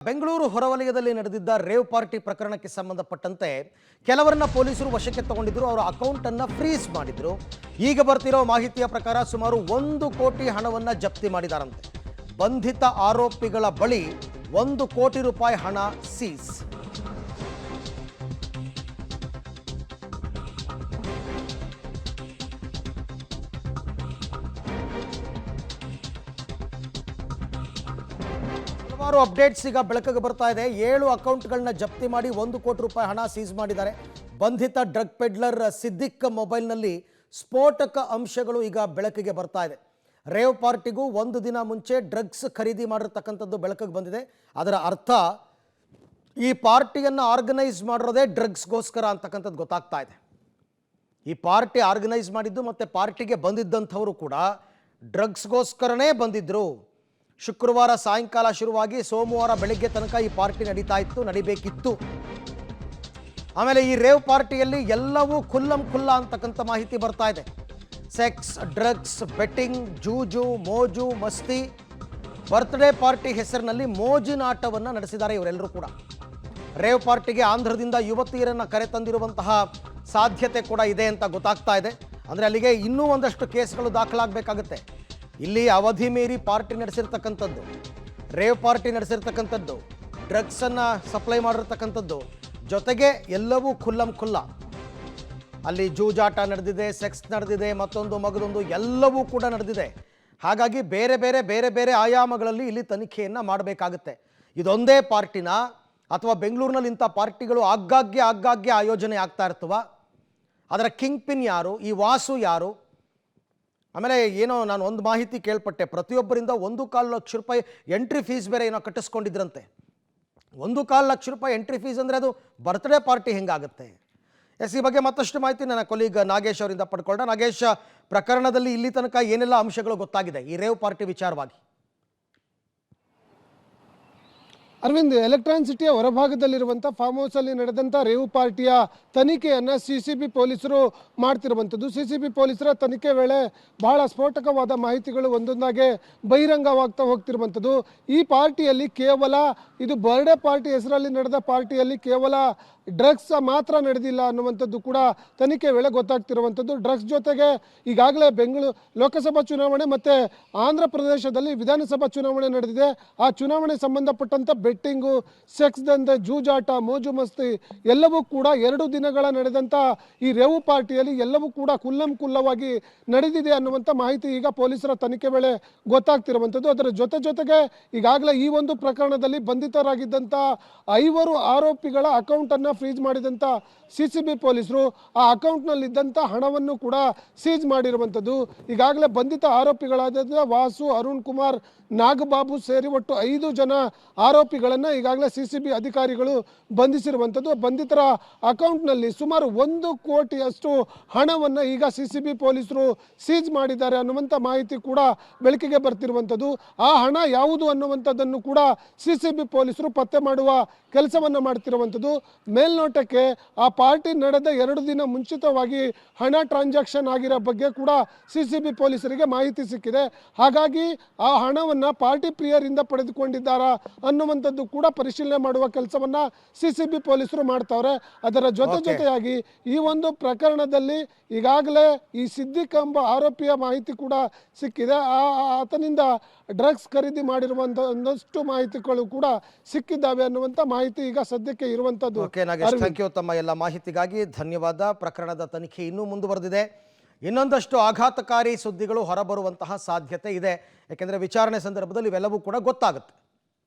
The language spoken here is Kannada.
ಬೆಂಗಳೂರು ಹೊರವಲಯದಲ್ಲಿ ನಡೆದಿದ್ದ ರೇವ್ ಪಾರ್ಟಿ ಪ್ರಕರಣಕ್ಕೆ ಸಂಬಂಧಪಟ್ಟಂತೆ ಕೆಲವರನ್ನ ಪೊಲೀಸರು ವಶಕ್ಕೆ ತಗೊಂಡಿದ್ರು. ಅವರ ಅಕೌಂಟ್ ಅನ್ನು ಫ್ರೀಸ್ ಮಾಡಿದ್ರು. ಈಗ ಬರ್ತಿರೋ ಮಾಹಿತಿಯ ಪ್ರಕಾರ ಸುಮಾರು 1 ಕೋಟಿ ಹಣವನ್ನ ಜಪ್ತಿ ಮಾಡಿದಾರಂತೆ. ಬಂಧಿತ ಆರೋಪಿಗಳ ಬಳಿ 1 ಕೋಟಿ ರೂಪಾಯಿ ಹಣ ಸೀಸ್. ಹಲವಾರು ಅಪ್ಡೇಟ್ಸ್ ಈಗ ಬೆಳಕಿಗೆ ಬರ್ತಾ ಇದೆ. 7 ಅಕೌಂಟ್ಗಳನ್ನ ಜಪ್ತಿ ಮಾಡಿ 1 ಕೋಟಿ ರೂಪಾಯಿ ಹಣ ಸೀಸ್ ಮಾಡಿದ್ದಾರೆ. ಬಂಧಿತ ಡ್ರಗ್ ಪೆಡ್ಲರ್ ಸಿದ್ದಿಕ್ ಮೊಬೈಲ್ನಲ್ಲಿ ಸ್ಫೋಟಕ ಅಂಶಗಳು ಈಗ ಬೆಳಕಿಗೆ ಬರ್ತಾ ಇದೆ. ರೇವ್ ಪಾರ್ಟಿಗೂ 1 ದಿನ ಮುಂಚೆ ಡ್ರಗ್ಸ್ ಖರೀದಿ ಮಾಡಿರ್ತಕ್ಕಂಥದ್ದು ಬೆಳಕಿಗೆ ಬಂದಿದೆ. ಅದರ ಅರ್ಥ ಈ ಪಾರ್ಟಿಯನ್ನು ಆರ್ಗನೈಸ್ ಮಾಡಿರೋದೇ ಡ್ರಗ್ಸ್ಗೋಸ್ಕರ ಅಂತಕ್ಕಂಥದ್ದು ಗೊತ್ತಾಗ್ತಾ ಇದೆ. ಈ ಪಾರ್ಟಿ ಆರ್ಗನೈಸ್ ಮಾಡಿದ್ದು ಮತ್ತು ಪಾರ್ಟಿಗೆ ಬಂದಿದ್ದಂಥವರು ಕೂಡ ಡ್ರಗ್ಸ್ಗೋಸ್ಕರನೇ ಬಂದಿದ್ದರು. ಶುಕ್ರವಾರ ಸಾಯಂಕಾಲ ಶುರುವಾಗಿ ಸೋಮವಾರ ಬೆಳಗ್ಗೆ ತನಕ ಈ ಪಾರ್ಟಿ ನಡಿಬೇಕಿತ್ತು. ಆಮೇಲೆ ಈ ರೇವ್ ಪಾರ್ಟಿಯಲ್ಲಿ ಎಲ್ಲವೂ ಖುಲ್ಲಂ ಅಂತಕ್ಕಂಥ ಮಾಹಿತಿ ಬರ್ತಾ ಇದೆ. ಸೆಕ್ಸ್, ಡ್ರಗ್ಸ್, ಬೆಟ್ಟಿಂಗ್, ಜೂಜು, ಮೋಜು, ಮಸ್ತಿ, ಬರ್ತ್ಡೇ ಪಾರ್ಟಿ ಹೆಸರಿನಲ್ಲಿ ಮೋಜಿನಾಟವನ್ನು ನಡೆಸಿದ್ದಾರೆ ಇವರೆಲ್ಲರೂ ಕೂಡ. ರೇವ್ ಪಾರ್ಟಿಗೆ ಆಂಧ್ರದಿಂದ ಯುವತಿಯರನ್ನು ಕರೆತಂದಿರುವಂತಹ ಸಾಧ್ಯತೆ ಕೂಡ ಇದೆ ಅಂತ ಗೊತ್ತಾಗ್ತಾ ಇದೆ. ಅಂದರೆ ಅಲ್ಲಿಗೆ ಇನ್ನೂ ಒಂದಷ್ಟು ಕೇಸ್ಗಳು ದಾಖಲಾಗಬೇಕಾಗುತ್ತೆ. ಇಲ್ಲಿ ಅವಧಿ ಮೀರಿ ಪಾರ್ಟಿ ನಡೆಸಿರ್ತಕ್ಕಂಥದ್ದು, ರೇವ್ ಪಾರ್ಟಿ ನಡೆಸಿರ್ತಕ್ಕಂಥದ್ದು, ಡ್ರಗ್ಸನ್ನು ಸಪ್ಲೈ ಮಾಡಿರ್ತಕ್ಕಂಥದ್ದು, ಜೊತೆಗೆ ಎಲ್ಲವೂ ಖುಲ್ಲ ಅಲ್ಲಿ ಜೂಜಾಟ ನಡೆದಿದೆ, ಸೆಕ್ಸ್ ನಡೆದಿದೆ, ಮತ್ತೊಂದು ಮಗದೊಂದು ಎಲ್ಲವೂ ಕೂಡ ನಡೆದಿದೆ. ಹಾಗಾಗಿ ಬೇರೆ ಬೇರೆ ಆಯಾಮಗಳಲ್ಲಿ ಇಲ್ಲಿ ತನಿಖೆಯನ್ನು ಮಾಡಬೇಕಾಗುತ್ತೆ. ಇದೊಂದೇ ಪಾರ್ಟಿನ ಅಥವಾ ಬೆಂಗಳೂರಿನಲ್ಲಿ ಇಂಥ ಪಾರ್ಟಿಗಳು ಆಗಾಗ್ಗೆ ಆಯೋಜನೆ ಆಗ್ತಾ ಇರ್ತವ? ಅದರ ಕಿಂಗ್ ಪಿನ್ ಯಾರು? ಈ ವಾಸು ಯಾರು? ಆಮೇಲೆ ಏನೋ ನಾನು ಒಂದು ಮಾಹಿತಿ ಕೇಳ್ಪಟ್ಟೆ, ಪ್ರತಿಯೊಬ್ಬರಿಂದ 1.25 ಲಕ್ಷ ರೂಪಾಯಿ ಎಂಟ್ರಿ ಫೀಸ್ ಬೇರೆ ಏನೋ ಕಟ್ಟಿಸ್ಕೊಂಡಿದ್ರಂತೆ. 1.25 ಲಕ್ಷ ರೂಪಾಯಿ ಎಂಟ್ರಿ ಫೀಸ್ ಅಂದರೆ ಅದು ಬರ್ತ್ಡೇ ಪಾರ್ಟಿ ಹೆಂಗಾಗುತ್ತೆ? ಈ ಬಗ್ಗೆ ಮತ್ತಷ್ಟು ಮಾಹಿತಿ ನನ್ನ ಕೊಲೀಗ್ ನಾಗೇಶ್ ಅವರಿಂದ ಪಡ್ಕೊಳ್ಳೋಣ. ನಾಗೇಶ್, ಪ್ರಕರಣದಲ್ಲಿ ಇಲ್ಲಿ ತನಕ ಏನೆಲ್ಲ ಅಂಶಗಳು ಗೊತ್ತಾಗಿದೆ ಈ ರೇವ್ ಪಾರ್ಟಿ ವಿಚಾರವಾಗಿ? ಅರವಿಂದ್, ಎಲೆಕ್ಟ್ರಾನ್ ಸಿಟಿಯ ಹೊರಭಾಗದಲ್ಲಿರುವಂಥ ಫಾರ್ಮ್ ಹೌಸಲ್ಲಿ ನಡೆದಂಥ ರೇವ್ ಪಾರ್ಟಿಯ ತನಿಖೆಯನ್ನು CCB ಪೊಲೀಸರು ಮಾಡ್ತಿರುವಂಥದ್ದು. CCB ಪೊಲೀಸರ ತನಿಖೆ ವೇಳೆ ಬಹಳ ಸ್ಫೋಟಕವಾದ ಮಾಹಿತಿಗಳು ಒಂದೊಂದಾಗೆ ಬಹಿರಂಗವಾಗ್ತಾ ಹೋಗ್ತಿರುವಂಥದ್ದು. ಈ ಪಾರ್ಟಿಯಲ್ಲಿ ಕೇವಲ ಇದು ಬರ್ಡೇ ಪಾರ್ಟಿ ಹೆಸರಲ್ಲಿ ನಡೆದ ಪಾರ್ಟಿಯಲ್ಲಿ ಕೇವಲ ಡ್ರಗ್ಸ್ ಮಾತ್ರ ನಡೆದಿಲ್ಲ ಅನ್ನುವಂಥದ್ದು ಕೂಡ ತನಿಖೆ ವೇಳೆ ಗೊತ್ತಾಗ್ತಿರುವಂಥದ್ದು. ಡ್ರಗ್ಸ್ ಜೊತೆಗೆ ಈಗಾಗಲೇ ಬೆಂಗಳೂರು ಲೋಕಸಭಾ ಚುನಾವಣೆ ಮತ್ತು ಆಂಧ್ರ ಪ್ರದೇಶದಲ್ಲಿ ವಿಧಾನಸಭಾ ಚುನಾವಣೆ ನಡೆದಿದೆ. ಆ ಚುನಾವಣೆ ಸಂಬಂಧಪಟ್ಟಂಥ ಬೆಟ್ಟಿಂಗು, ಸೆಕ್ಸ್ ದಂಧೆ, ಜೂಜಾಟ, ಮೋಜು ಮಸ್ತಿ ಎಲ್ಲವೂ ಕೂಡ 2 ದಿನಗಳ ನಡೆದಂಥ ಈ ರೇವು ಪಾರ್ಟಿಯಲ್ಲಿ ಎಲ್ಲವೂ ಕೂಡ ಖುಲ್ಲವಾಗಿ ನಡೆದಿದೆ ಅನ್ನುವಂಥ ಮಾಹಿತಿ ಈಗ ಪೊಲೀಸರ ತನಿಖೆ ವೇಳೆ ಗೊತ್ತಾಗ್ತಿರುವಂಥದ್ದು. ಅದರ ಜೊತೆಗೆ ಈಗಾಗಲೇ ಈ ಒಂದು ಪ್ರಕರಣದಲ್ಲಿ ಬಂಧಿತರಾಗಿದ್ದಂಥ 5 ಆರೋಪಿಗಳ ಅಕೌಂಟನ್ನು ಫ್ರೀಸ್ ಮಾಡಿದಂಥ CCB ಪೊಲೀಸರು ಆ ಅಕೌಂಟ್ನಲ್ಲಿದ್ದಂಥ ಹಣವನ್ನು ಕೂಡ ಸೀಜ್ ಮಾಡಿರುವಂಥದ್ದು. ಈಗಾಗಲೇ ಬಂಧಿತ ಆರೋಪಿಗಳಾದ ವಾಸು, ಅರುಣ್ ಕುಮಾರ್, ನಾಗಬಾಬು ಸೇರಿ ಒಟ್ಟು 5 ಜನ ಆರೋಪಿಗಳನ್ನು ಈಗಾಗಲೇ CCB ಅಧಿಕಾರಿಗಳು ಬಂಧಿಸಿರುವಂಥದ್ದು. ಬಂಧಿತರ ಅಕೌಂಟ್ನಲ್ಲಿ ಸುಮಾರು 1 ಕೋಟಿಯಷ್ಟು ಹಣವನ್ನು ಈಗ CCB ಪೊಲೀಸರು ಸೀಜ್ ಮಾಡಿದ್ದಾರೆ ಅನ್ನುವಂಥ ಮಾಹಿತಿ ಕೂಡ ಬೆಳಕಿಗೆ ಬರ್ತಿರುವಂಥದ್ದು. ಆ ಹಣ ಯಾವುದು ಅನ್ನುವಂಥದ್ದನ್ನು ಕೂಡ CCB ಪೊಲೀಸರು ಪತ್ತೆ ಮಾಡುವ ಕೆಲಸವನ್ನು ಮಾಡ್ತಿರುವಂಥದ್ದು. ಮೇಲ್ನೋಟಕ್ಕೆ ಆ ಪಾರ್ಟಿ ನಡೆದ 2 ದಿನ ಮುಂಚಿತವಾಗಿ ಹಣ ಟ್ರಾನ್ಸಾಕ್ಷನ್ ಆಗಿರೋ ಬಗ್ಗೆ ಕೂಡ CCB ಪೊಲೀಸರಿಗೆ ಮಾಹಿತಿ ಸಿಕ್ಕಿದೆ. ಹಾಗಾಗಿ ಆ ಹಣವನ್ನು ಪಾರ್ಟಿ ಪ್ರಿಯರಿಂದ ಪಡೆದುಕೊಂಡಿದ್ದಾರಾ ಅನ್ನುವಂಥದ್ದು ಕೂಡ ಪರಿಶೀಲನೆ ಮಾಡುವ ಕೆಲಸವನ್ನು CCB ಪೊಲೀಸರು ಮಾಡ್ತಾವ್ರೆ. ಅದರ ಜೊತೆಯಾಗಿ ಈ ಒಂದು ಪ್ರಕರಣದಲ್ಲಿ ಈಗಾಗಲೇ ಈ ಸಿದ್ದಿಕ್ ಎಂಬ ಆರೋಪಿಯ ಮಾಹಿತಿ ಕೂಡ ಸಿಕ್ಕಿದೆ. ಆತನಿಂದ ಡ್ರಗ್ಸ್ ಖರೀದಿ ಮಾಡಿರುವಂಥ ಒಂದಷ್ಟು ಮಾಹಿತಿಗಳು ಕೂಡ ಸಿಕ್ಕಿದ್ದಾವೆ ಅನ್ನುವಂಥ ಮಾಹಿತಿ ಈಗ ಸದ್ಯಕ್ಕೆ ಇರುವಂಥದ್ದು. Thank you. ತಮ್ಮ ಎಲ್ಲ ಮಾಹಿತಿಗಾಗಿ ಧನ್ಯವಾದ. ಪ್ರಕರಣದ ತನಿಖೆ ಇನ್ನೂ ಮುಂದುವರೆದಿದೆ. ಇನ್ನೊಂದಷ್ಟು ಆಘಾತಕಾರಿ ಸುದ್ದಿಗಳು ಹೊರಬರುವಂತಹ ಸಾಧ್ಯತೆ ಇದೆ. ಯಾಕೆಂದರೆ ವಿಚಾರಣೆ ಸಂದರ್ಭದಲ್ಲಿ ಇವೆಲ್ಲವೂ ಕೂಡ ಗೊತ್ತಾಗುತ್ತೆ.